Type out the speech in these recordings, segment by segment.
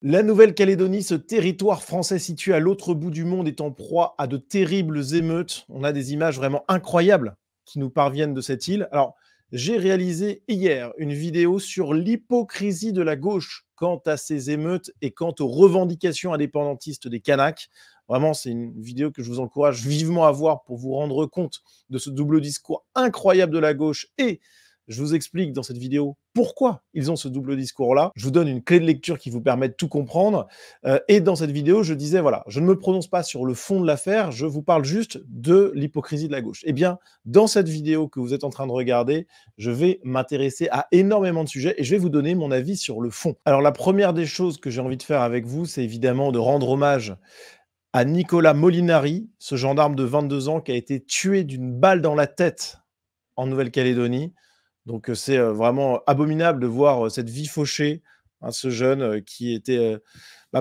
La Nouvelle-Calédonie, ce territoire français situé à l'autre bout du monde, est en proie à de terribles émeutes. On a des images vraiment incroyables qui nous parviennent de cette île. Alors, j'ai réalisé hier une vidéo sur l'hypocrisie de la gauche quant à ces émeutes et quant aux revendications indépendantistes des Kanaks. Vraiment, c'est une vidéo que je vous encourage vivement à voir pour vous rendre compte de ce double discours incroyable de la gauche. Et je vous explique dans cette vidéo pourquoi ils ont ce double discours-là. Je vous donne une clé de lecture qui vous permet de tout comprendre. Et dans cette vidéo, je disais, voilà, je ne me prononce pas sur le fond de l'affaire, je vous parle juste de l'hypocrisie de la gauche. Eh bien, dans cette vidéo que vous êtes en train de regarder, je vais m'intéresser à énormément de sujets et je vais vous donner mon avis sur le fond. Alors, la première des choses que j'ai envie de faire avec vous, c'est évidemment de rendre hommage à Nicolas Molinari, ce gendarme de 22 ans qui a été tué d'une balle dans la tête en Nouvelle-Calédonie. Donc, c'est vraiment abominable de voir cette vie fauchée, hein, ce jeune qui était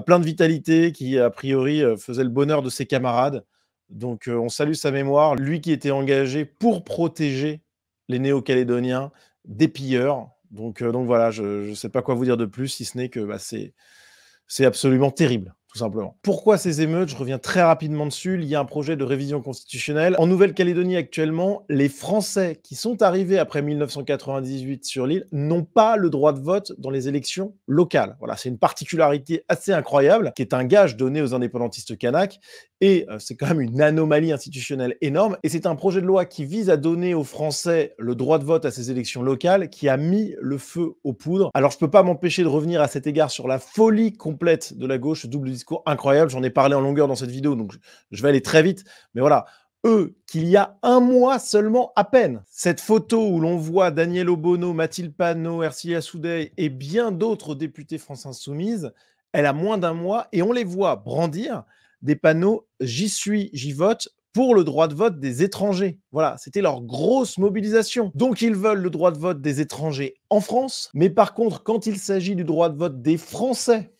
plein de vitalité, qui a priori faisait le bonheur de ses camarades. Donc, on salue sa mémoire. Lui qui était engagé pour protéger les Néo-Calédoniens des pilleurs. Donc voilà, je ne sais pas quoi vous dire de plus, si ce n'est que c'est absolument terrible, tout simplement. Pourquoi ces émeutes? Je reviens très rapidement dessus. Il y a un projet de révision constitutionnelle. En Nouvelle-Calédonie actuellement, les Français qui sont arrivés après 1998 sur l'île n'ont pas le droit de vote dans les élections locales. Voilà, c'est une particularité assez incroyable, qui est un gage donné aux indépendantistes kanaks. Et c'est quand même une anomalie institutionnelle énorme. Et c'est un projet de loi qui vise à donner aux Français le droit de vote à ces élections locales qui a mis le feu aux poudres. Alors, je ne peux pas m'empêcher de revenir à cet égard sur la folie complète de la gauche, ce double discours incroyable. J'en ai parlé en longueur dans cette vidéo, donc je vais aller très vite. Mais voilà, eux, qu'il y a un mois seulement à peine, cette photo où l'on voit Daniel Obono, Mathilde Panot, Ercilia Soudey et bien d'autres députés France Insoumise, elle a moins d'un mois et on les voit brandir des panneaux « J'y suis, j'y vote » pour le droit de vote des étrangers. Voilà, c'était leur grosse mobilisation. Donc, ils veulent le droit de vote des étrangers en France, mais par contre, quand il s'agit du droit de vote des Français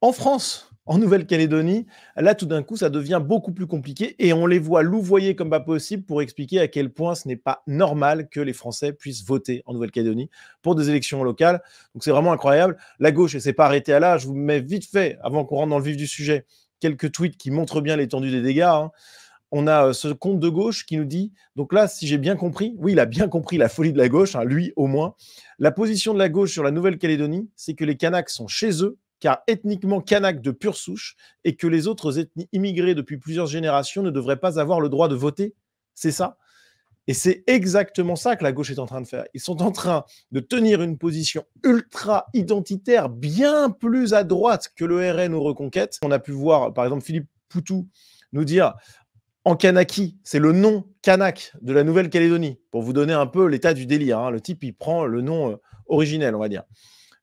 en France, en Nouvelle-Calédonie, là, tout d'un coup, ça devient beaucoup plus compliqué et on les voit louvoyer comme pas possible pour expliquer à quel point ce n'est pas normal que les Français puissent voter en Nouvelle-Calédonie pour des élections locales. Donc, c'est vraiment incroyable. La gauche, elle s'est pas arrêtée à là. Je vous mets vite fait, avant qu'on rentre dans le vif du sujet, quelques tweets qui montrent bien l'étendue des dégâts, hein. On a ce compte de gauche qui nous dit, donc là, si j'ai bien compris, oui, il a bien compris la folie de la gauche, hein, lui au moins, la position de la gauche sur la Nouvelle-Calédonie, c'est que les Kanaks sont chez eux, car ethniquement Kanaks de pure souche, et que les autres ethnies immigrées depuis plusieurs générations ne devraient pas avoir le droit de voter. C'est ça. Et c'est exactement ça que la gauche est en train de faire. Ils sont en train de tenir une position ultra identitaire, bien plus à droite que le RN ou Reconquête. On a pu voir, par exemple, Philippe Poutou nous dire en Kanaki, c'est le nom Kanak de la Nouvelle-Calédonie, pour vous donner un peu l'état du délire, hein. Le type, il prend le nom originel, on va dire.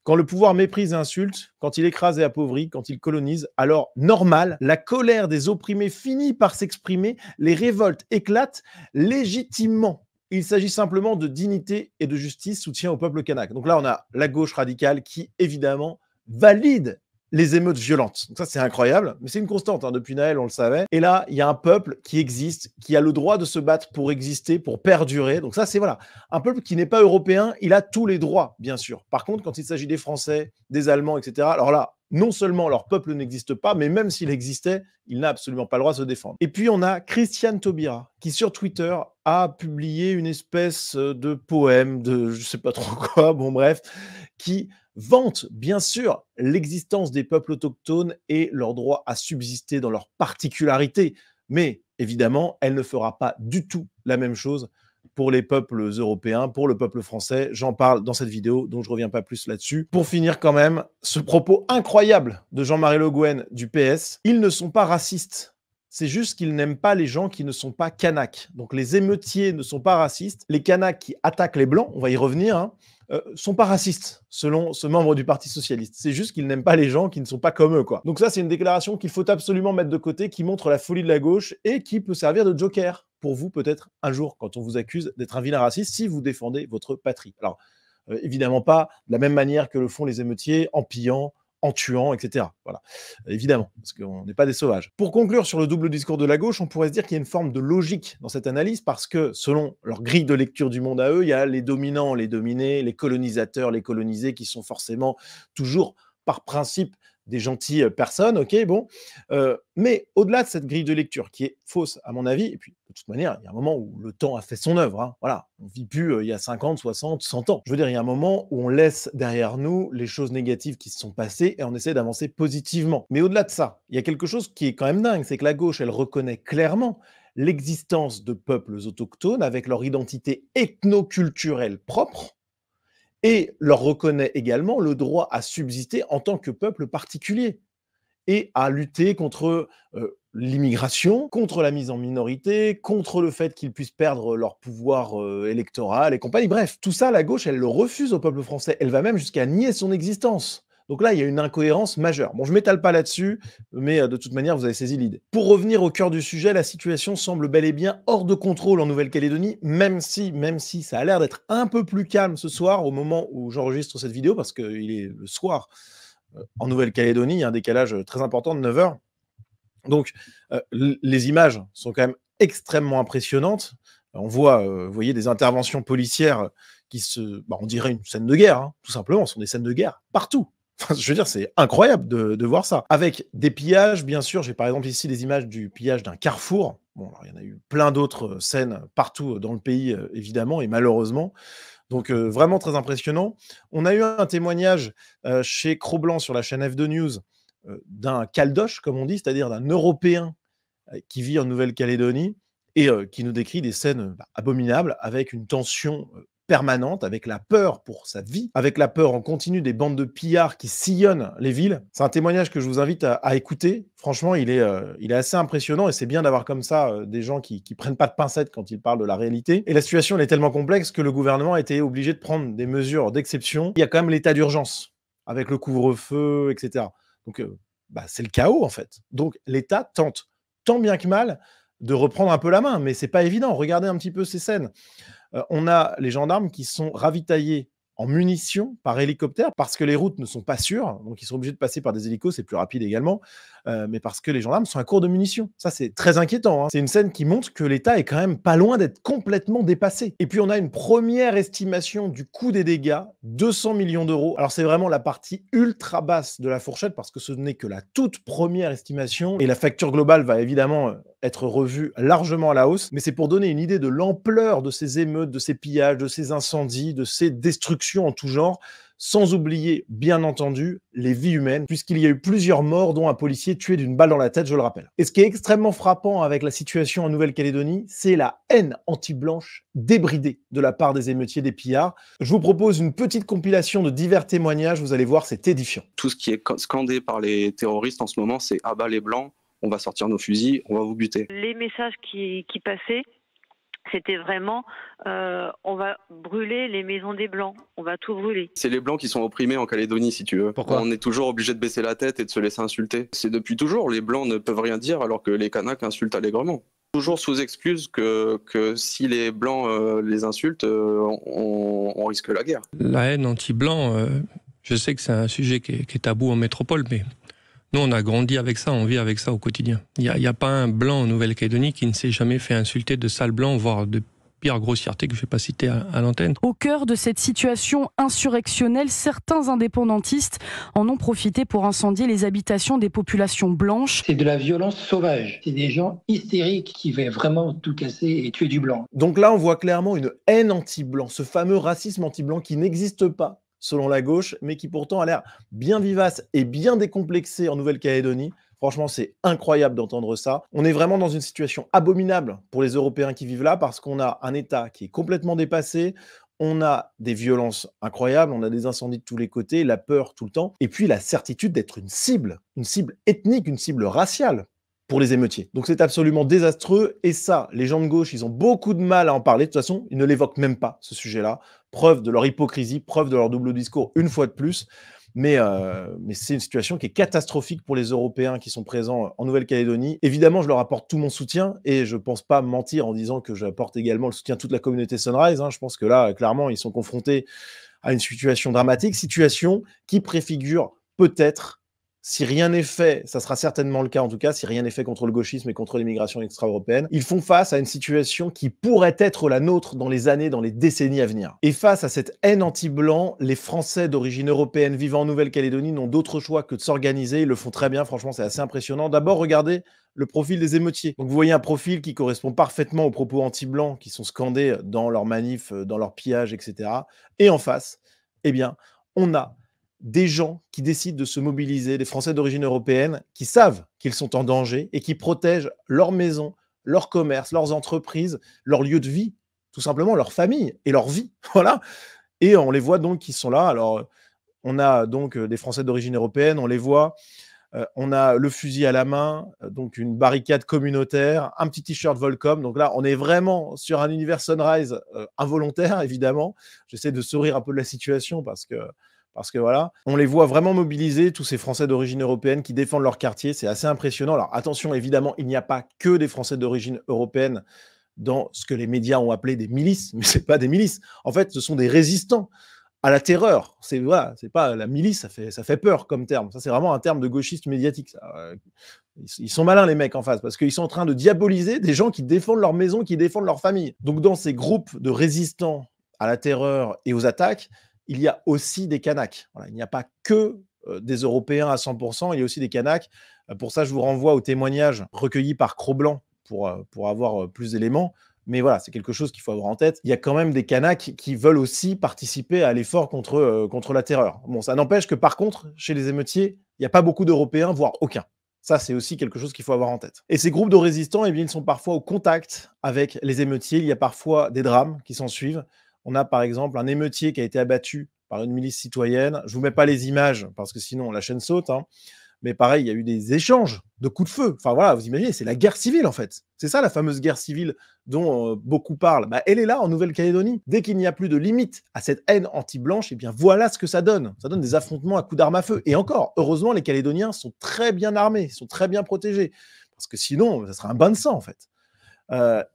Quand le pouvoir méprise et insulte, quand il écrase et appauvrit, quand il colonise, alors normal, la colère des opprimés finit par s'exprimer, les révoltes éclatent légitimement. Il s'agit simplement de dignité et de justice, soutien au peuple kanak. Donc là, on a la gauche radicale qui, évidemment, valide les émeutes violentes. Donc ça, c'est incroyable, mais c'est une constante, hein. Depuis Naël, on le savait. Et là, il y a un peuple qui existe, qui a le droit de se battre pour exister, pour perdurer. Donc ça, c'est voilà, un peuple qui n'est pas européen, il a tous les droits, bien sûr. Par contre, quand il s'agit des Français, des Allemands, etc., alors là, non seulement leur peuple n'existe pas, mais même s'il existait, il n'a absolument pas le droit de se défendre. Et puis, on a Christiane Taubira, qui sur Twitter a publié une espèce de poème, de je sais pas trop quoi, bon bref, qui vante bien sûr l'existence des peuples autochtones et leur droit à subsister dans leurs particularités. Mais évidemment, elle ne fera pas du tout la même chose pour les peuples européens, pour le peuple français. J'en parle dans cette vidéo, donc je ne reviens pas plus là-dessus. Pour finir quand même, ce propos incroyable de Jean-Marie Le Guen du PS, ils ne sont pas racistes. C'est juste qu'ils n'aiment pas les gens qui ne sont pas Kanaks. Donc les émeutiers ne sont pas racistes. Les Kanaks qui attaquent les Blancs, on va y revenir, hein, sont pas racistes, selon ce membre du Parti Socialiste. C'est juste qu'ils n'aiment pas les gens qui ne sont pas comme eux, quoi. Donc ça, c'est une déclaration qu'il faut absolument mettre de côté, qui montre la folie de la gauche et qui peut servir de joker pour vous, peut-être, un jour, quand on vous accuse d'être un vilain raciste, si vous défendez votre patrie. Alors, évidemment pas de la même manière que le font les émeutiers, en pillant, en tuant, etc. Voilà, évidemment, parce qu'on n'est pas des sauvages. Pour conclure sur le double discours de la gauche, on pourrait se dire qu'il y a une forme de logique dans cette analyse, parce que selon leur grille de lecture du monde à eux, il y a les dominants, les dominés, les colonisateurs, les colonisés, qui sont forcément toujours, par principe, des gentilles personnes, ok, bon. Mais au-delà de cette grille de lecture qui est fausse, à mon avis, et puis de toute manière, il y a un moment où le temps a fait son œuvre, hein, voilà, on vit plus il y a 50, 60, 100 ans. Je veux dire, il y a un moment où on laisse derrière nous les choses négatives qui se sont passées et on essaie d'avancer positivement. Mais au-delà de ça, il y a quelque chose qui est quand même dingue, c'est que la gauche, elle reconnaît clairement l'existence de peuples autochtones avec leur identité ethno-culturelle propre, et leur reconnaît également le droit à subsister en tant que peuple particulier et à lutter contre l'immigration, contre la mise en minorité, contre le fait qu'ils puissent perdre leur pouvoir électoral et compagnie. Bref, tout ça, la gauche, elle le refuse au peuple français. Elle va même jusqu'à nier son existence. Donc là, il y a une incohérence majeure. Bon, je ne m'étale pas là-dessus, mais de toute manière, vous avez saisi l'idée. Pour revenir au cœur du sujet, la situation semble bel et bien hors de contrôle en Nouvelle-Calédonie, même si ça a l'air d'être un peu plus calme ce soir, au moment où j'enregistre cette vidéo, parce qu'il est le soir en Nouvelle-Calédonie, il y a un décalage très important de 9 heures. Donc, les images sont quand même extrêmement impressionnantes. On voit, vous voyez, des interventions policières qui on dirait une scène de guerre, hein, tout simplement. Ce sont des scènes de guerre partout. Enfin, je veux dire, c'est incroyable de voir ça. Avec des pillages, bien sûr. J'ai par exemple ici des images du pillage d'un carrefour. Bon, alors, il y en a eu plein d'autres scènes partout dans le pays, évidemment, et malheureusement. Donc, vraiment très impressionnant. On a eu un témoignage chez Cro-Blanc sur la chaîne F2 News d'un Caldoche, comme on dit, c'est-à-dire d'un Européen qui vit en Nouvelle-Calédonie et qui nous décrit des scènes abominables avec une tension permanente, avec la peur pour sa vie, avec la peur en continu des bandes de pillards qui sillonnent les villes. C'est un témoignage que je vous invite à écouter. Franchement, il est assez impressionnant et c'est bien d'avoir comme ça des gens qui prennent pas de pincettes quand ils parlent de la réalité. Et la situation, elle est tellement complexe que le gouvernement a été obligé de prendre des mesures d'exception. Il y a quand même l'état d'urgence avec le couvre-feu, etc. Donc, c'est le chaos, en fait. Donc, l'État tente, tant bien que mal, de reprendre un peu la main, mais c'est pas évident. Regardez un petit peu ces scènes. On a les gendarmes qui sont ravitaillés en munitions par hélicoptère parce que les routes ne sont pas sûres, donc ils sont obligés de passer par des hélicos, c'est plus rapide également, mais parce que les gendarmes sont à court de munitions. Ça, c'est très inquiétant, hein. C'est une scène qui montre que l'État est quand même pas loin d'être complètement dépassé. Et puis on a une première estimation du coût des dégâts, 200 millions d'euros. Alors c'est vraiment la partie ultra basse de la fourchette parce que ce n'est que la toute première estimation et la facture globale va évidemment être revue largement à la hausse, mais c'est pour donner une idée de l'ampleur de ces émeutes, de ces pillages, de ces incendies, de ces destructions en tout genre, sans oublier, bien entendu, les vies humaines, puisqu'il y a eu plusieurs morts, dont un policier tué d'une balle dans la tête, je le rappelle. Et ce qui est extrêmement frappant avec la situation en Nouvelle-Calédonie, c'est la haine anti-blanche débridée de la part des émeutiers, des pillards. Je vous propose une petite compilation de divers témoignages, vous allez voir, c'est édifiant. Tout ce qui est scandé par les terroristes en ce moment, c'est « Ah bah les blancs, on va sortir nos fusils, on va vous buter ». Les messages qui passaient, c'était vraiment on va brûler les maisons des Blancs, on va tout brûler. C'est les Blancs qui sont opprimés en Calédonie, si tu veux. Pourquoi ? On est toujours obligé de baisser la tête et de se laisser insulter. C'est depuis toujours, les Blancs ne peuvent rien dire alors que les Kanaks insultent allègrement. Toujours sous excuse que si les Blancs les insultent, on risque la guerre. La haine anti-blanc, je sais que c'est un sujet qui est tabou en métropole, mais nous, on a grandi avec ça, on vit avec ça au quotidien. Il y a pas un blanc en Nouvelle-Calédonie qui ne s'est jamais fait insulter de sale blanc, voire de pire grossièreté que je ne vais pas citer à l'antenne. Au cœur de cette situation insurrectionnelle, certains indépendantistes en ont profité pour incendier les habitations des populations blanches. C'est de la violence sauvage. C'est des gens hystériques qui veulent vraiment tout casser et tuer du blanc. Donc là, on voit clairement une haine anti-blanc, ce fameux racisme anti-blanc qui n'existe pas selon la gauche, mais qui pourtant a l'air bien vivace et bien décomplexé en Nouvelle-Calédonie. Franchement, c'est incroyable d'entendre ça. On est vraiment dans une situation abominable pour les Européens qui vivent là parce qu'on a un État qui est complètement dépassé, on a des violences incroyables, on a des incendies de tous les côtés, la peur tout le temps, et puis la certitude d'être une cible ethnique, une cible raciale pour les émeutiers. Donc c'est absolument désastreux, et ça, les gens de gauche, ils ont beaucoup de mal à en parler. De toute façon, ils ne l'évoquent même pas, ce sujet-là. Preuve de leur hypocrisie, preuve de leur double discours, une fois de plus. Mais c'est une situation qui est catastrophique pour les Européens qui sont présents en Nouvelle-Calédonie. Évidemment, je leur apporte tout mon soutien et je ne pense pas mentir en disant que j'apporte également le soutien de toute la communauté Sunrise, hein. Je pense que là, clairement, ils sont confrontés à une situation dramatique, situation qui préfigure peut-être si rien n'est fait, ça sera certainement le cas en tout cas, si rien n'est fait contre le gauchisme et contre l'immigration extra-européenne, ils font face à une situation qui pourrait être la nôtre dans les années, dans les décennies à venir. Et face à cette haine anti-blanc, les Français d'origine européenne vivant en Nouvelle-Calédonie n'ont d'autre choix que de s'organiser. Ils le font très bien, franchement, c'est assez impressionnant. D'abord, regardez le profil des émeutiers. Donc vous voyez un profil qui correspond parfaitement aux propos anti-blancs qui sont scandés dans leurs manifs, dans leurs pillages, etc. Et en face, eh bien, on a des gens qui décident de se mobiliser, des Français d'origine européenne, qui savent qu'ils sont en danger et qui protègent leur maison, leur commerce, leurs entreprises, leur lieu de vie, tout simplement leur famille et leur vie. Voilà. Et on les voit donc qui sont là. Alors, on a donc des Français d'origine européenne, on les voit. On a le fusil à la main, donc une barricade communautaire, un petit t-shirt Volcom. Donc là, on est vraiment sur un univers Sunrise involontaire, évidemment. J'essaie de sourire un peu de la situation parce que voilà, on les voit vraiment mobilisés, tous ces Français d'origine européenne qui défendent leur quartier. C'est assez impressionnant. Alors attention, évidemment, il n'y a pas que des Français d'origine européenne dans ce que les médias ont appelé des milices, mais ce n'est pas des milices. En fait, ce sont des résistants à la terreur. C'est voilà, c'est pas la milice, ça fait peur comme terme. Ça, c'est vraiment un terme de gauchiste médiatique. Ça. Ils sont malins, les mecs en face, parce qu'ils sont en train de diaboliser des gens qui défendent leur maison, qui défendent leur famille. Donc, dans ces groupes de résistants à la terreur et aux attaques, il y a aussi des Kanaks. Voilà, il n'y a pas que des Européens à 100%, il y a aussi des Kanaks. Pour ça, je vous renvoie aux témoignages recueillis par Cro-Blanc pour avoir plus d'éléments. Mais voilà, c'est quelque chose qu'il faut avoir en tête. Il y a quand même des Kanaks qui veulent aussi participer à l'effort contre la terreur. Bon, ça n'empêche que par contre, chez les émeutiers, il n'y a pas beaucoup d'Européens, voire aucun. Ça, c'est aussi quelque chose qu'il faut avoir en tête. Et ces groupes de résistants, eh bien, ils sont parfois au contact avec les émeutiers. Il y a parfois des drames qui s'en suivent. On a par exemple un émeutier qui a été abattu par une milice citoyenne. Je ne vous mets pas les images parce que sinon la chaîne saute. Hein. Mais pareil, il y a eu des échanges de coups de feu. Enfin voilà, vous imaginez, c'est la guerre civile en fait. C'est ça la fameuse guerre civile dont beaucoup parlent. Bah, elle est là en Nouvelle-Calédonie. Dès qu'il n'y a plus de limite à cette haine anti-blanche, eh bien voilà ce que ça donne. Ça donne des affrontements à coups d'armes à feu. Et encore, heureusement, les Calédoniens sont très bien armés, sont très bien protégés. Parce que sinon, ça serait un bain de sang en fait.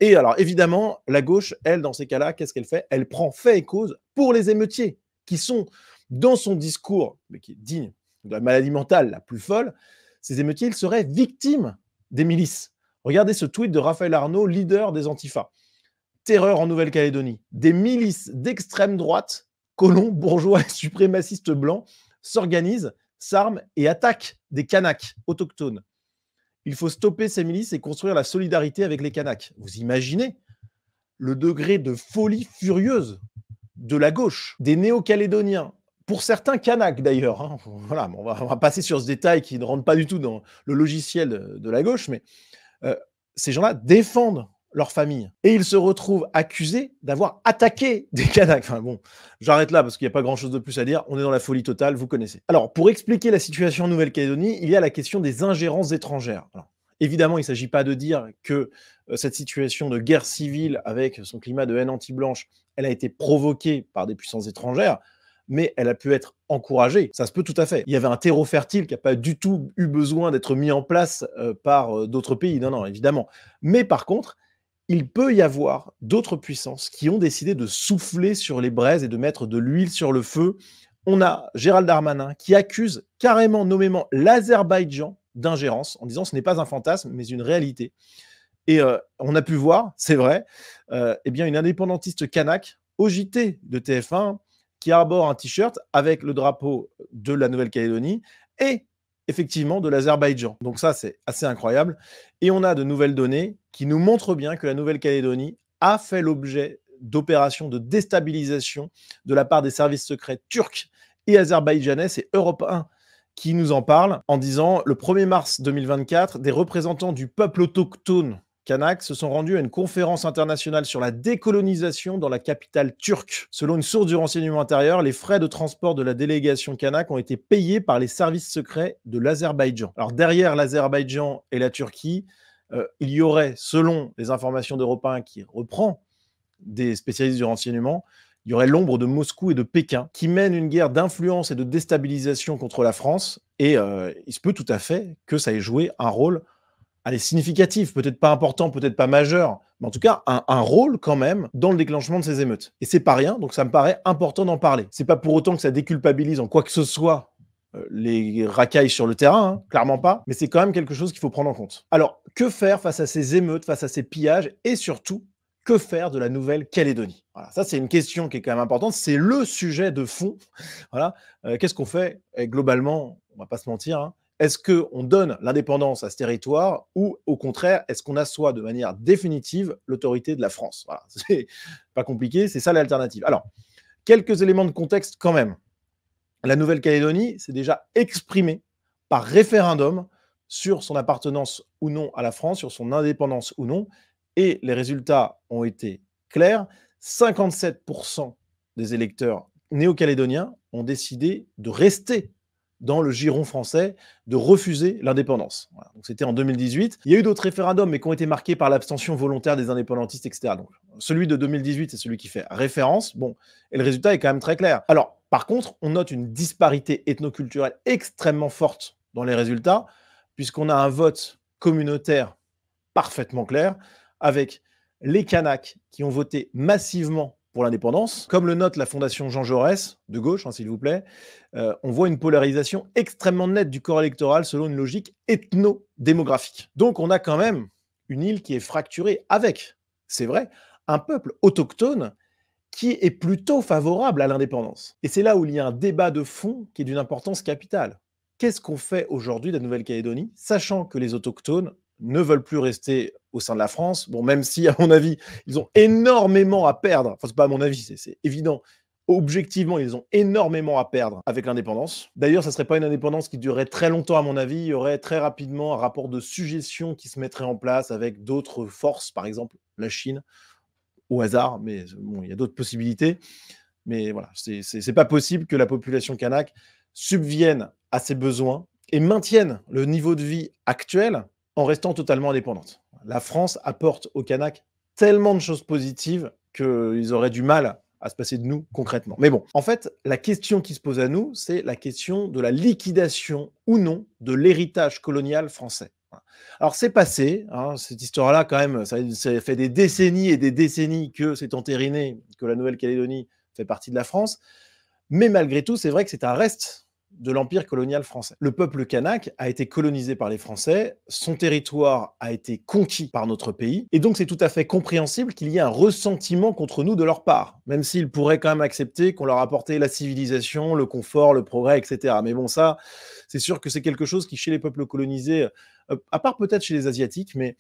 Et alors évidemment, la gauche, elle, dans ces cas-là, qu'est-ce qu'elle fait? Elle prend fait et cause pour les émeutiers, qui sont dans son discours, mais qui est digne de la maladie mentale la plus folle. Ces émeutiers, ils seraient victimes des milices. Regardez ce tweet de Raphaël Arnaud, leader des Antifa. Terreur en Nouvelle-Calédonie. Des milices d'extrême droite, colons, bourgeois et suprémacistes blancs, s'organisent, s'arment et attaquent des Kanaks autochtones. Il faut stopper ces milices et construire la solidarité avec les Kanaks. Vous imaginez le degré de folie furieuse de la gauche, des néo-calédoniens, pour certains Kanaks d'ailleurs. Hein. Voilà, on va passer sur ce détail qui ne rentre pas du tout dans le logiciel de la gauche, mais ces gens-là défendent leur famille. Et ils se retrouvent accusés d'avoir attaqué des Kanaks. Enfin bon, j'arrête là parce qu'il n'y a pas grand-chose de plus à dire. On est dans la folie totale, vous connaissez. Alors, pour expliquer la situation en Nouvelle-Calédonie, il y a la question des ingérences étrangères. Alors, évidemment, il ne s'agit pas de dire que cette situation de guerre civile avec son climat de haine anti-blanche, elle a été provoquée par des puissances étrangères, mais elle a pu être encouragée. Ça se peut tout à fait. Il y avait un terreau fertile qui n'a pas du tout eu besoin d'être mis en place par d'autres pays. Non, non, évidemment. Mais par contre, il peut y avoir d'autres puissances qui ont décidé de souffler sur les braises et de mettre de l'huile sur le feu. On a Gérald Darmanin qui accuse carrément, nommément, l'Azerbaïdjan d'ingérence en disant ce n'est pas un fantasme, mais une réalité. Et on a pu voir, c'est vrai, eh bien une indépendantiste kanak au JT de TF1 qui arbore un t-shirt avec le drapeau de la Nouvelle-Calédonie et effectivement de l'Azerbaïdjan. Donc ça, c'est assez incroyable. Et on a de nouvelles données qui nous montrent bien que la Nouvelle-Calédonie a fait l'objet d'opérations de déstabilisation de la part des services secrets turcs et azerbaïdjanais. C'est Europe 1 qui nous en parle en disant le 1er mars 2024, des représentants du peuple autochtone kanak se sont rendus à une conférence internationale sur la décolonisation dans la capitale turque. Selon une source du renseignement intérieur, les frais de transport de la délégation kanak ont été payés par les services secrets de l'Azerbaïdjan. Alors derrière l'Azerbaïdjan et la Turquie, il y aurait, selon les informations d'Europe 1 qui reprend des spécialistes du renseignement, il y aurait l'ombre de Moscou et de Pékin qui mènent une guerre d'influence et de déstabilisation contre la France. Et il se peut tout à fait que ça ait joué un rôle significatif, peut-être pas important, peut-être pas majeur, mais en tout cas un rôle quand même dans le déclenchement de ces émeutes. Et c'est pas rien, donc ça me paraît important d'en parler. C'est pas pour autant que ça déculpabilise en quoi que ce soit les racailles sur le terrain, hein, clairement pas, mais c'est quand même quelque chose qu'il faut prendre en compte. Alors, que faire face à ces émeutes, face à ces pillages, et surtout, que faire de la Nouvelle-Calédonie? Voilà, ça, c'est une question qui est quand même importante, c'est le sujet de fond. Voilà. Qu'est-ce qu'on fait? Et globalement, on va pas se mentir, hein, est-ce qu'on donne l'indépendance à ce territoire ou au contraire, est-ce qu'on assoit de manière définitive l'autorité de la France? Voilà, c'est pas compliqué, c'est ça l'alternative. Alors, quelques éléments de contexte quand même. La Nouvelle-Calédonie s'est déjà exprimée par référendum sur son appartenance ou non à la France, sur son indépendance ou non, et les résultats ont été clairs. 57% des électeurs néo-calédoniens ont décidé de rester dans le giron français, de refuser l'indépendance. Voilà. Donc c'était en 2018. Il y a eu d'autres référendums, mais qui ont été marqués par l'abstention volontaire des indépendantistes, etc. Donc celui de 2018, c'est celui qui fait référence. Bon, et le résultat est quand même très clair. Alors, par contre, on note une disparité ethnoculturelle extrêmement forte dans les résultats, puisqu'on a un vote communautaire parfaitement clair, avec les Kanaks qui ont voté massivement pour l'indépendance. Comme le note la Fondation Jean Jaurès, de gauche, hein, s'il vous plaît, on voit une polarisation extrêmement nette du corps électoral selon une logique ethno-démographique. Donc on a quand même une île qui est fracturée avec, c'est vrai, un peuple autochtone qui est plutôt favorable à l'indépendance. Et c'est là où il y a un débat de fond qui est d'une importance capitale. Qu'est-ce qu'on fait aujourd'hui de la Nouvelle-Calédonie, sachant que les autochtones ne veulent plus rester au sein de la France, bon, même si, à mon avis, ils ont énormément à perdre, enfin, c'est pas à mon avis, c'est évident, objectivement, ils ont énormément à perdre avec l'indépendance. D'ailleurs, ça ne serait pas une indépendance qui durerait très longtemps, à mon avis, il y aurait très rapidement un rapport de suggestion qui se mettrait en place avec d'autres forces, par exemple la Chine, au hasard, mais bon, il y a d'autres possibilités. Mais voilà, c'est pas possible que la population kanak subvienne à ses besoins et maintienne le niveau de vie actuel en restant totalement indépendante. La France apporte aux Kanaks tellement de choses positives qu'ils auraient du mal à se passer de nous concrètement. Mais bon, en fait, la question qui se pose à nous, c'est la question de la liquidation ou non de l'héritage colonial français. Alors c'est passé, hein, cette histoire-là quand même, ça fait des décennies et des décennies que c'est entériné, que la Nouvelle-Calédonie fait partie de la France, mais malgré tout, c'est vrai que c'est un reste de l'empire colonial français. Le peuple kanak a été colonisé par les Français, son territoire a été conquis par notre pays, et donc c'est tout à fait compréhensible qu'il y ait un ressentiment contre nous de leur part, même s'ils pourraient quand même accepter qu'on leur apportait la civilisation, le confort, le progrès, etc. Mais bon, ça, c'est sûr que c'est quelque chose qui, chez les peuples colonisés, à part peut-être chez les Asiatiques, mais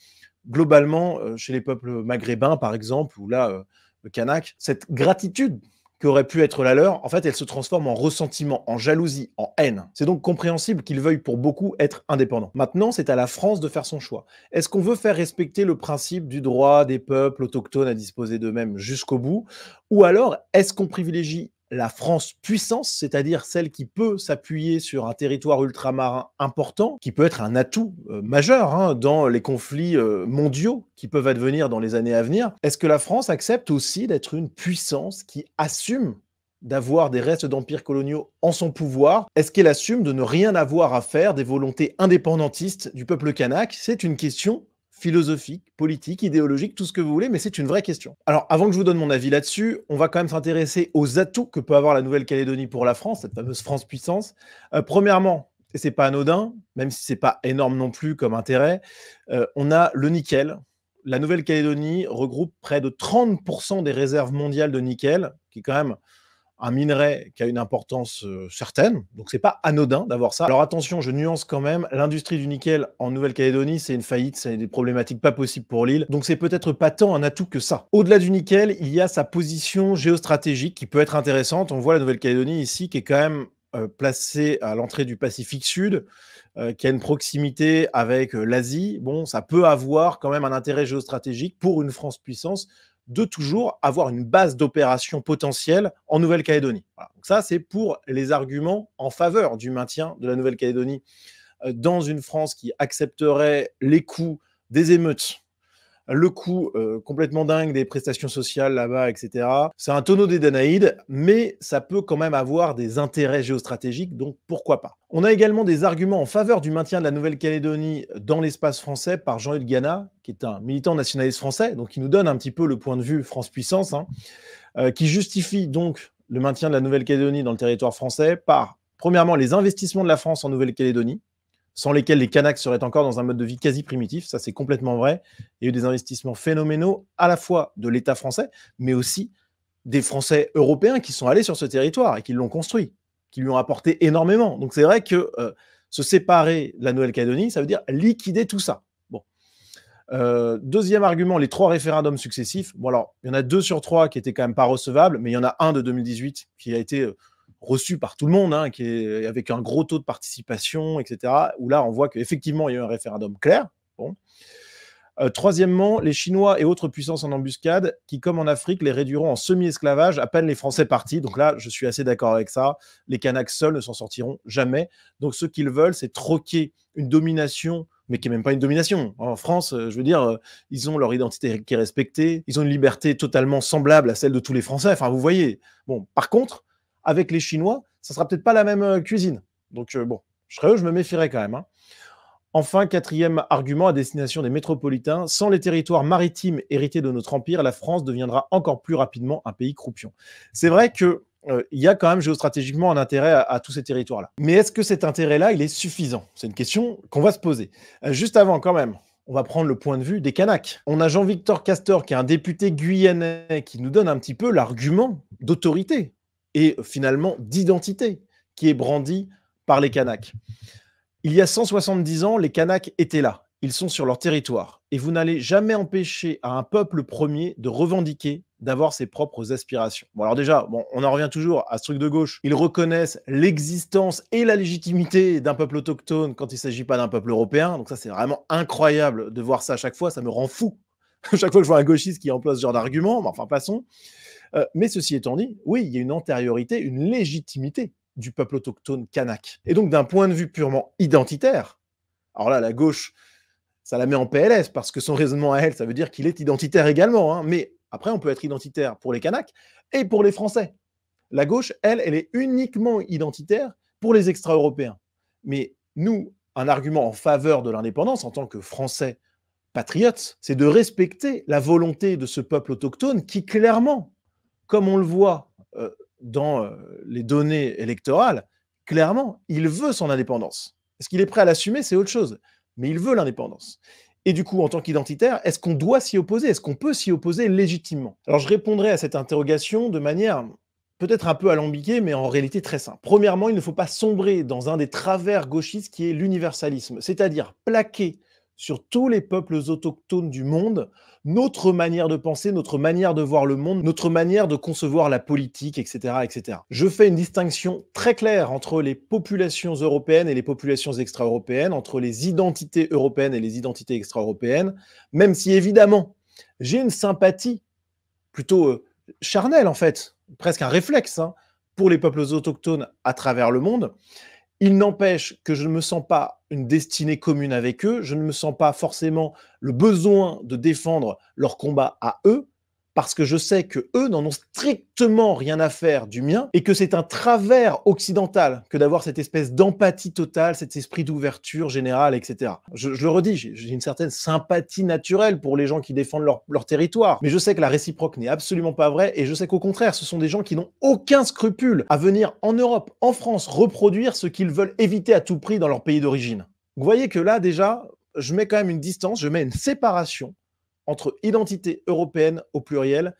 globalement, chez les peuples maghrébins, par exemple, ou là, le kanak, cette gratitude qui aurait pu être la leur, en fait, elle se transforme en ressentiment, en jalousie, en haine. C'est donc compréhensible qu'ils veuillent pour beaucoup être indépendants. Maintenant, c'est à la France de faire son choix. Est-ce qu'on veut faire respecter le principe du droit des peuples autochtones à disposer d'eux-mêmes jusqu'au bout? Ou alors, est-ce qu'on privilégie la France puissance, c'est-à-dire celle qui peut s'appuyer sur un territoire ultramarin important, qui peut être un atout majeur hein, dans les conflits mondiaux qui peuvent advenir dans les années à venir? Est-ce que la France accepte aussi d'être une puissance qui assume d'avoir des restes d'empires coloniaux en son pouvoir? Est-ce qu'elle assume de ne rien avoir à faire des volontés indépendantistes du peuple kanak? C'est une question philosophique, politique, idéologique, tout ce que vous voulez, mais c'est une vraie question. Alors, avant que je vous donne mon avis là-dessus, on va quand même s'intéresser aux atouts que peut avoir la Nouvelle-Calédonie pour la France, cette fameuse France puissance. Premièrement, et c'est pas anodin, même si c'est pas énorme non plus comme intérêt, on a le nickel. La Nouvelle-Calédonie regroupe près de 30% des réserves mondiales de nickel, qui est quand même un minerai qui a une importance certaine, donc c'est pas anodin d'avoir ça. Alors attention, je nuance quand même, l'industrie du nickel en Nouvelle-Calédonie, c'est une faillite, c'est des problématiques pas possibles pour l'île, donc c'est peut-être pas tant un atout que ça. Au-delà du nickel, il y a sa position géostratégique qui peut être intéressante. On voit la Nouvelle-Calédonie ici qui est quand même placée à l'entrée du Pacifique Sud, qui a une proximité avec l'Asie. Bon, ça peut avoir quand même un intérêt géostratégique pour une France puissance de toujours avoir une base d'opération potentielle en Nouvelle-Calédonie. Voilà. Donc ça, c'est pour les arguments en faveur du maintien de la Nouvelle-Calédonie dans une France qui accepterait les coûts des émeutes, le coût complètement dingue des prestations sociales là-bas, etc. C'est un tonneau des Danaïdes, mais ça peut quand même avoir des intérêts géostratégiques, donc pourquoi pas. On a également des arguments en faveur du maintien de la Nouvelle-Calédonie dans l'espace français par Jean-Hugues Gana, qui est un militant nationaliste français, donc qui nous donne un petit peu le point de vue France-Puissance, hein, qui justifie donc le maintien de la Nouvelle-Calédonie dans le territoire français par Premièrement, les investissements de la France en Nouvelle-Calédonie, sans lesquels les Kanaks seraient encore dans un mode de vie quasi primitif. Ça, c'est complètement vrai. Il y a eu des investissements phénoménaux, à la fois de l'État français, mais aussi des Français européens qui sont allés sur ce territoire et qui l'ont construit, qui lui ont apporté énormément. Donc, c'est vrai que se séparer de la Nouvelle-Calédonie, ça veut dire liquider tout ça. Bon. Deuxième argument, les 3 référendums successifs. Bon, alors, il y en a 2 sur 3 qui étaient quand même pas recevables, mais il y en a un de 2018 qui a été reçu par tout le monde, hein, qui est avec un gros taux de participation, etc., où là, on voit qu'effectivement, il y a eu un référendum clair. Bon. Troisièmement, les Chinois et autres puissances en embuscade qui, comme en Afrique, les réduiront en semi-esclavage à peine les Français partis. Donc là, je suis assez d'accord avec ça. Les Kanaks seuls ne s'en sortiront jamais. Donc ce qu'ils veulent, c'est troquer une domination, mais qui n'est même pas une domination. En France, je veux dire, ils ont leur identité qui est respectée. Ils ont une liberté totalement semblable à celle de tous les Français. Enfin, vous voyez. Bon, par contre, avec les Chinois, ça sera peut-être pas la même cuisine. Donc bon, je me méfierais quand même, hein. Enfin, 4e argument à destination des métropolitains, sans les territoires maritimes hérités de notre empire, la France deviendra encore plus rapidement un pays croupion. C'est vrai qu'il y a quand même géostratégiquement un intérêt à tous ces territoires-là. Mais est-ce que cet intérêt-là, il est suffisant? C'est une question qu'on va se poser. Juste avant, quand même, on va prendre le point de vue des Kanaks. On a Jean-Victor Castor, qui est un député guyanais, qui nous donne un petit peu l'argument d'autorité et finalement d'identité qui est brandi par les Kanaks. Il y a 170 ans, les Kanaks étaient là. Ils sont sur leur territoire. Et vous n'allez jamais empêcher à un peuple premier de revendiquer, d'avoir ses propres aspirations. Bon, alors déjà, on en revient toujours à ce truc de gauche. Ils reconnaissent l'existence et la légitimité d'un peuple autochtone quand il ne s'agit pas d'un peuple européen. Donc ça, c'est vraiment incroyable de voir ça à chaque fois. Ça me rend fou. Chaque fois que je vois un gauchiste qui emploie ce genre d'argument, enfin, passons. Mais ceci étant dit, oui, il y a une antériorité, une légitimité du peuple autochtone kanak. Et donc, d'un point de vue purement identitaire, alors là, la gauche, ça la met en PLS, parce que son raisonnement à elle, ça veut dire qu'il est identitaire également. Hein. Mais après, on peut être identitaire pour les Kanaks et pour les Français. La gauche, elle est uniquement identitaire pour les extra-européens. Mais nous, un argument en faveur de l'indépendance, en tant que Français patriotes, c'est de respecter la volonté de ce peuple autochtone qui, clairement, comme on le voit dans les données électorales, clairement, il veut son indépendance. Est-ce qu'il est prêt à l'assumer? C'est autre chose. Mais il veut l'indépendance. Et du coup, en tant qu'identitaire, est-ce qu'on doit s'y opposer? Est-ce qu'on peut s'y opposer légitimement? Alors, je répondrai à cette interrogation de manière peut-être un peu alambiquée, mais en réalité très simple. Premièrement, il ne faut pas sombrer dans un des travers gauchistes qui est l'universalisme, c'est-à-dire plaquer sur tous les peuples autochtones du monde notre manière de penser, notre manière de voir le monde, notre manière de concevoir la politique, etc., etc. Je fais une distinction très claire entre les populations européennes et les populations extra-européennes, entre les identités européennes et les identités extra-européennes, même si évidemment, j'ai une sympathie plutôt charnelle en fait, presque un réflexe, hein, pour les peuples autochtones à travers le monde. Il n'empêche que je ne me sens pas une destinée commune avec eux, je ne me sens pas forcément le besoin de défendre leur combat à eux, parce que je sais que eux n'en ont strictement rien à faire du mien, et que c'est un travers occidental que d'avoir cette espèce d'empathie totale, cet esprit d'ouverture générale, etc. Je le redis, j'ai une certaine sympathie naturelle pour les gens qui défendent leur territoire, mais je sais que la réciproque n'est absolument pas vraie, et je sais qu'au contraire, ce sont des gens qui n'ont aucun scrupule à venir en Europe, en France, reproduire ce qu'ils veulent éviter à tout prix dans leur pays d'origine. Vous voyez que là, déjà, je mets quand même une distance, je mets une séparation entre identité européenne au pluriel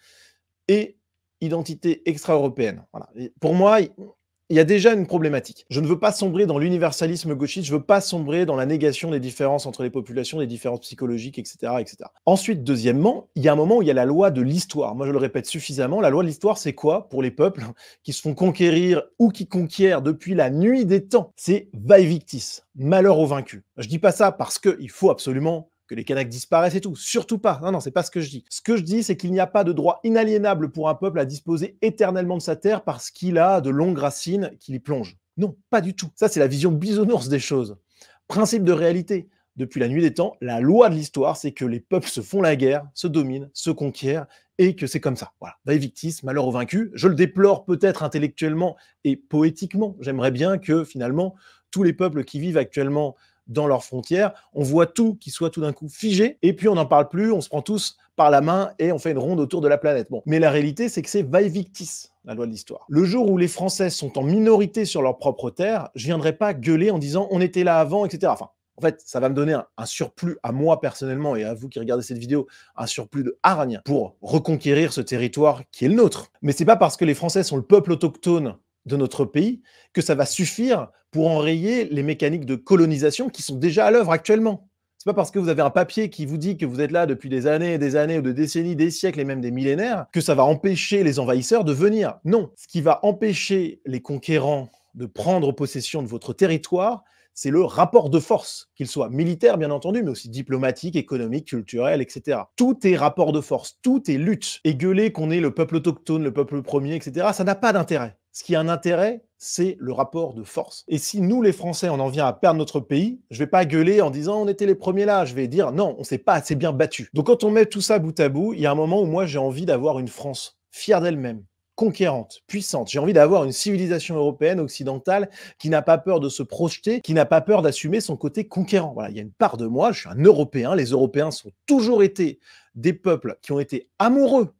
et identité extra-européenne. Voilà. Et pour moi, il y a déjà une problématique. Je ne veux pas sombrer dans l'universalisme gauchiste, je ne veux pas sombrer dans la négation des différences entre les populations, des différences psychologiques, etc., etc. Ensuite, deuxièmement, il y a un moment où il y a la loi de l'histoire. Moi, je le répète suffisamment, la loi de l'histoire, c'est quoi pour les peuples qui se font conquérir ou qui conquièrent depuis la nuit des temps? C'est vae victis, malheur aux vaincus. Je ne dis pas ça parce qu'il faut absolument que les Kanaks disparaissent et tout. Surtout pas. Non, c'est pas ce que je dis. Ce que je dis, c'est qu'il n'y a pas de droit inaliénable pour un peuple à disposer éternellement de sa terre parce qu'il a de longues racines qui l'y plongent. Non, pas du tout. Ça, c'est la vision bisounours des choses. Principe de réalité. Depuis la nuit des temps, la loi de l'histoire, c'est que les peuples se font la guerre, se dominent, se conquièrent, et que c'est comme ça. Voilà. Vae victis, malheur aux vaincus. Je le déplore peut-être intellectuellement et poétiquement. J'aimerais bien que, finalement, tous les peuples qui vivent actuellement dans leurs frontières, on voit tout qui soit tout d'un coup figé, et puis on n'en parle plus, on se prend tous par la main et on fait une ronde autour de la planète. Bon. Mais la réalité, c'est que c'est vae-victis, la loi de l'histoire. Le jour où les Français sont en minorité sur leur propre terre, je ne viendrai pas gueuler en disant on était là avant, etc. Enfin, en fait, ça va me donner un surplus à moi personnellement et à vous qui regardez cette vidéo, un surplus de hargne pour reconquérir ce territoire qui est le nôtre. Mais c'est pas parce que les Français sont le peuple autochtone de notre pays que ça va suffire pour enrayer les mécaniques de colonisation qui sont déjà à l'œuvre actuellement. C'est pas parce que vous avez un papier qui vous dit que vous êtes là depuis des années ou des décennies, des siècles et même des millénaires que ça va empêcher les envahisseurs de venir. Non, ce qui va empêcher les conquérants de prendre possession de votre territoire, c'est le rapport de force, qu'il soit militaire bien entendu, mais aussi diplomatique, économique, culturel, etc. Tout est rapport de force, tout est lutte. Et gueuler qu'on est le peuple autochtone, le peuple premier, etc., ça n'a pas d'intérêt. Ce qui a un intérêt, c'est le rapport de force. Et si nous, les Français, on en vient à perdre notre pays, je vais pas gueuler en disant on était les premiers là, je vais dire non, on s'est pas assez bien battu. Donc quand on met tout ça bout à bout, il y a un moment où moi j'ai envie d'avoir une France fière d'elle-même, conquérante, puissante. J'ai envie d'avoir une civilisation européenne, occidentale, qui n'a pas peur de se projeter, qui n'a pas peur d'assumer son côté conquérant. Voilà, il y a une part de moi, je suis un Européen, les Européens sont toujours été des peuples qui ont été amoureux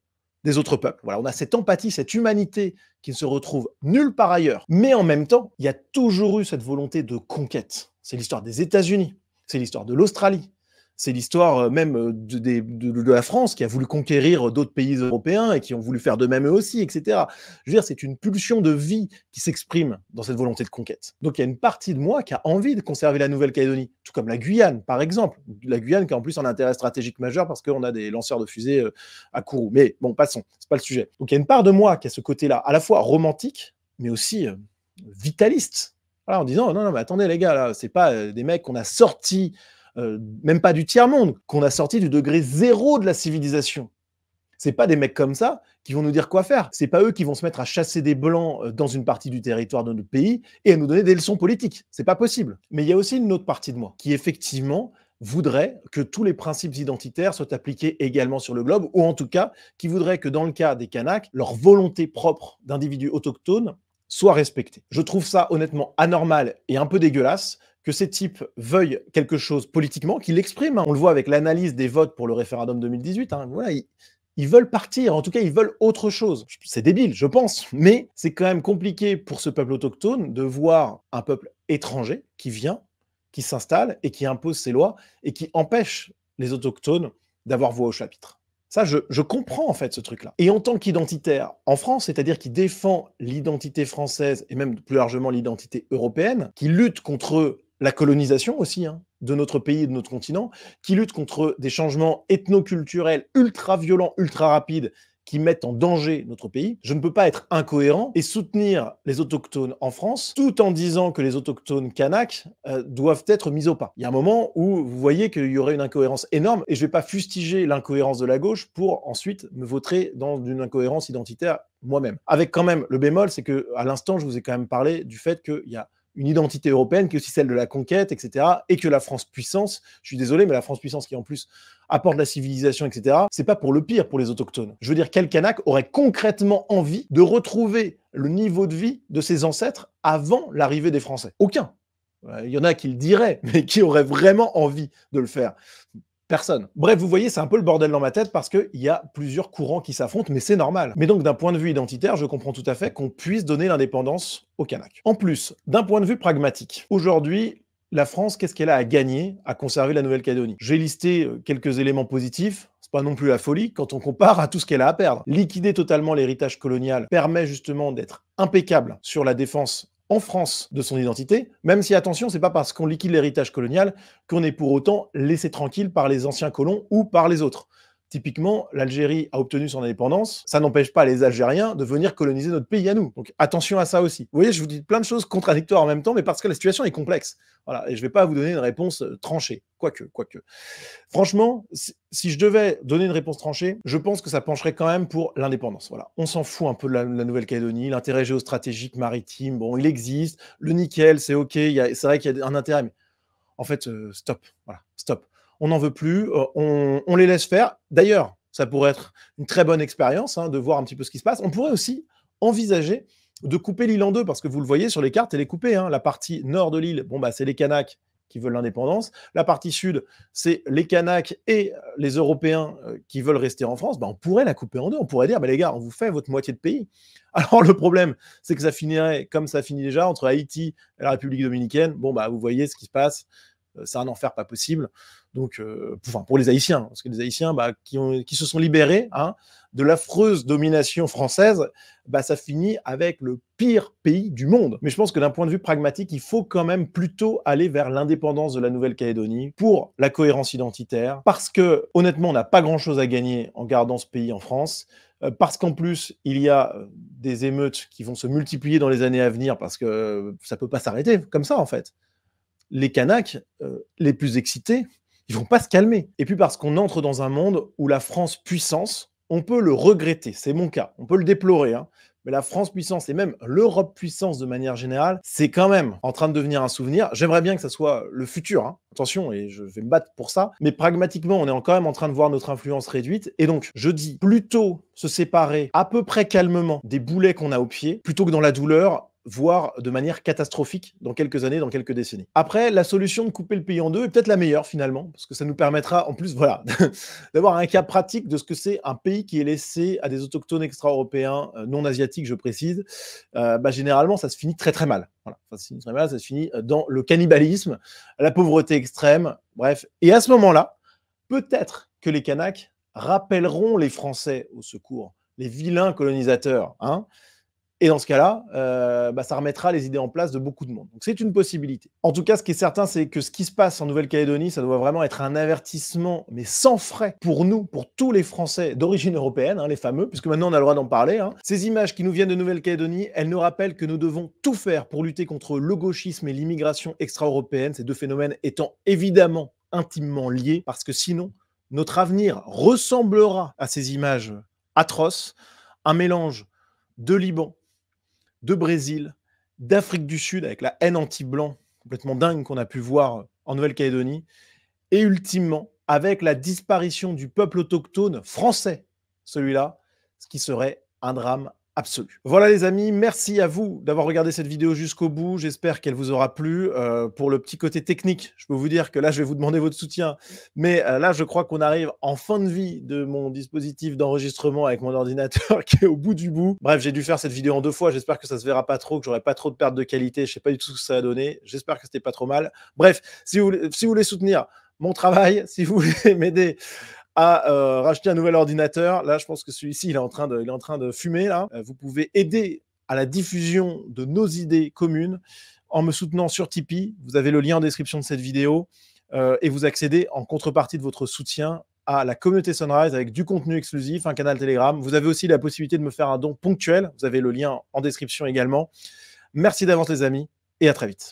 des autres peuples. Voilà, on a cette empathie, cette humanité qui ne se retrouve nulle part ailleurs. Mais en même temps, il y a toujours eu cette volonté de conquête. C'est l'histoire des États-Unis, c'est l'histoire de l'Australie, c'est l'histoire même de la France qui a voulu conquérir d'autres pays européens et qui ont voulu faire de même eux aussi, etc. Je veux dire, c'est une pulsion de vie qui s'exprime dans cette volonté de conquête. Donc il y a une partie de moi qui a envie de conserver la Nouvelle-Calédonie, tout comme la Guyane, par exemple. La Guyane qui a en plus un intérêt stratégique majeur parce qu'on a des lanceurs de fusées à Kourou. Mais bon, passons, c'est pas le sujet. Donc il y a une part de moi qui a ce côté-là, à la fois romantique, mais aussi vitaliste. Voilà, en disant, non, mais attendez les gars, là, c'est pas des mecs qu'on a sortis même pas du tiers-monde, qu'on a sorti du degré zéro de la civilisation. C'est pas des mecs comme ça qui vont nous dire quoi faire. C'est pas eux qui vont se mettre à chasser des blancs dans une partie du territoire de notre pays et à nous donner des leçons politiques. C'est pas possible. Mais il y a aussi une autre partie de moi qui effectivement voudrait que tous les principes identitaires soient appliqués également sur le globe, ou en tout cas qui voudrait que dans le cas des Kanaks, leur volonté propre d'individus autochtones soit respectée. Je trouve ça honnêtement anormal et un peu dégueulasse que ces types veuillent quelque chose politiquement, qu'ils l'expriment. On le voit avec l'analyse des votes pour le référendum 2018. Voilà, ils veulent partir, en tout cas, ils veulent autre chose. C'est débile, je pense, mais c'est quand même compliqué pour ce peuple autochtone de voir un peuple étranger qui vient, qui s'installe et qui impose ses lois et qui empêche les autochtones d'avoir voix au chapitre. Ça, je comprends en fait ce truc-là. Et en tant qu'identitaire en France, c'est-à-dire qui défend l'identité française et même plus largement l'identité européenne, qui lutte contre la colonisation aussi de notre pays et de notre continent, qui lutte contre des changements ethno-culturels ultra violents, ultra rapides, qui mettent en danger notre pays, je ne peux pas être incohérent et soutenir les autochtones en France tout en disant que les autochtones kanaks doivent être mis au pas. Il y a un moment où vous voyez qu'il y aurait une incohérence énorme et je ne vais pas fustiger l'incohérence de la gauche pour ensuite me vautrer dans une incohérence identitaire moi-même. Avec quand même le bémol, c'est qu'à l'instant, je vous ai quand même parlé du fait qu'il y a une identité européenne qui est aussi celle de la conquête, etc. Et que la France puissance, je suis désolé, mais la France puissance qui en plus apporte la civilisation, etc., c'est pas pour le pire pour les autochtones. Je veux dire, quel Kanak aurait concrètement envie de retrouver le niveau de vie de ses ancêtres avant l'arrivée des Français? Aucun. Il y en a qui le diraient, mais qui auraient vraiment envie de le faire? Personne. Bref, vous voyez, c'est un peu le bordel dans ma tête parce qu'il y a plusieurs courants qui s'affrontent, mais c'est normal. Mais donc, d'un point de vue identitaire, je comprends tout à fait qu'on puisse donner l'indépendance aux Kanaks. En plus, d'un point de vue pragmatique, aujourd'hui, la France, qu'est-ce qu'elle a à gagner à conserver la Nouvelle-Calédonie? J'ai listé quelques éléments positifs. C'est pas non plus la folie quand on compare à tout ce qu'elle a à perdre. Liquider totalement l'héritage colonial permet justement d'être impeccable sur la défense en France de son identité, même si, attention, c'est pas parce qu'on liquide l'héritage colonial qu'on est pour autant laissé tranquille par les anciens colons ou par les autres. Typiquement, l'Algérie a obtenu son indépendance, ça n'empêche pas les Algériens de venir coloniser notre pays à nous. Donc attention à ça aussi. Vous voyez, je vous dis plein de choses contradictoires en même temps, mais parce que la situation est complexe. Voilà, et je ne vais pas vous donner une réponse tranchée, quoique. Franchement, si je devais donner une réponse tranchée, je pense que ça pencherait quand même pour l'indépendance. Voilà, on s'en fout un peu de la Nouvelle-Calédonie, l'intérêt géostratégique maritime, bon, il existe, le nickel, c'est ok, c'est vrai qu'il y a un intérêt, mais en fait, stop, voilà, stop. On n'en veut plus, on les laisse faire. D'ailleurs, ça pourrait être une très bonne expérience de voir un petit peu ce qui se passe. On pourrait aussi envisager de couper l'île en deux, parce que vous le voyez sur les cartes, elle est coupée. La partie nord de l'île, bon, bah, c'est les Kanaks qui veulent l'indépendance. La partie sud, c'est les Kanaks et les Européens qui veulent rester en France. Ben, on pourrait la couper en deux. On pourrait dire, ben, les gars, on vous fait votre moitié de pays. Alors, le problème, c'est que ça finirait comme ça finit déjà, entre Haïti et la République dominicaine. Bon, bah, vous voyez ce qui se passe. C'est un enfer pas possible. Donc, pour les Haïtiens, parce que les Haïtiens qui se sont libérés de l'affreuse domination française, ça finit avec le pire pays du monde. Mais je pense que d'un point de vue pragmatique, il faut quand même plutôt aller vers l'indépendance de la Nouvelle-Calédonie pour la cohérence identitaire, parce que honnêtement, on n'a pas grand-chose à gagner en gardant ce pays en France, parce qu'en plus, il y a des émeutes qui vont se multiplier dans les années à venir, parce que ça ne peut pas s'arrêter comme ça, en fait. Les Kanaks, les plus excités, ils vont pas se calmer. Et puis parce qu'on entre dans un monde où la France puissance, on peut le regretter, c'est mon cas, on peut le déplorer, mais la France puissance et même l'Europe puissance de manière générale, c'est quand même en train de devenir un souvenir. J'aimerais bien que ça soit le futur, attention, et je vais me battre pour ça, mais pragmatiquement, on est quand même en train de voir notre influence réduite, et donc je dis plutôt se séparer à peu près calmement des boulets qu'on a au pied, plutôt que dans la douleur, voire de manière catastrophique dans quelques années, dans quelques décennies. Après, la solution de couper le pays en deux est peut-être la meilleure finalement, parce que ça nous permettra en plus d'avoir un cas pratique de ce que c'est un pays qui est laissé à des autochtones extra-européens, non asiatiques, je précise. Généralement, ça se finit très très mal. Voilà. Ça se finit très mal, ça se finit dans le cannibalisme, la pauvreté extrême, bref. Et à ce moment-là, peut-être que les Kanaks rappelleront les Français au secours, les vilains colonisateurs, et dans ce cas-là, ça remettra les idées en place de beaucoup de monde. Donc c'est une possibilité. En tout cas, ce qui est certain, c'est que ce qui se passe en Nouvelle-Calédonie, ça doit vraiment être un avertissement, mais sans frais, pour nous, pour tous les Français d'origine européenne, les fameux, puisque maintenant on a le droit d'en parler. Ces images qui nous viennent de Nouvelle-Calédonie, elles nous rappellent que nous devons tout faire pour lutter contre le gauchisme et l'immigration extra-européenne, ces deux phénomènes étant évidemment intimement liés, parce que sinon, notre avenir ressemblera à ces images atroces, un mélange de Liban, de Brésil, d'Afrique du Sud, avec la haine anti-blanc complètement dingue qu'on a pu voir en Nouvelle-Calédonie, et ultimement, avec la disparition du peuple autochtone français, celui-là, ce qui serait un drame absolu. Voilà les amis, merci à vous d'avoir regardé cette vidéo jusqu'au bout, j'espère qu'elle vous aura plu. Pour le petit côté technique, je peux vous dire que là, je vais vous demander votre soutien, mais là, je crois qu'on arrive en fin de vie de mon dispositif d'enregistrement avec mon ordinateur qui est au bout du bout. Bref, j'ai dû faire cette vidéo en 2 fois, j'espère que ça se verra pas trop, que j'aurai pas trop de perte de qualité, je sais pas du tout ce que ça a donné, j'espère que c'était pas trop mal. Bref, si vous voulez soutenir mon travail, si vous voulez m'aider à racheter un nouvel ordinateur. Là, je pense que celui-ci, il est en train de fumer. Là. Vous pouvez aider à la diffusion de nos idées communes en me soutenant sur Tipeee. Vous avez le lien en description de cette vidéo et vous accédez en contrepartie de votre soutien à la communauté Sunrise avec du contenu exclusif, un canal Telegram. Vous avez aussi la possibilité de me faire un don ponctuel. Vous avez le lien en description également. Merci d'avance les amis et à très vite.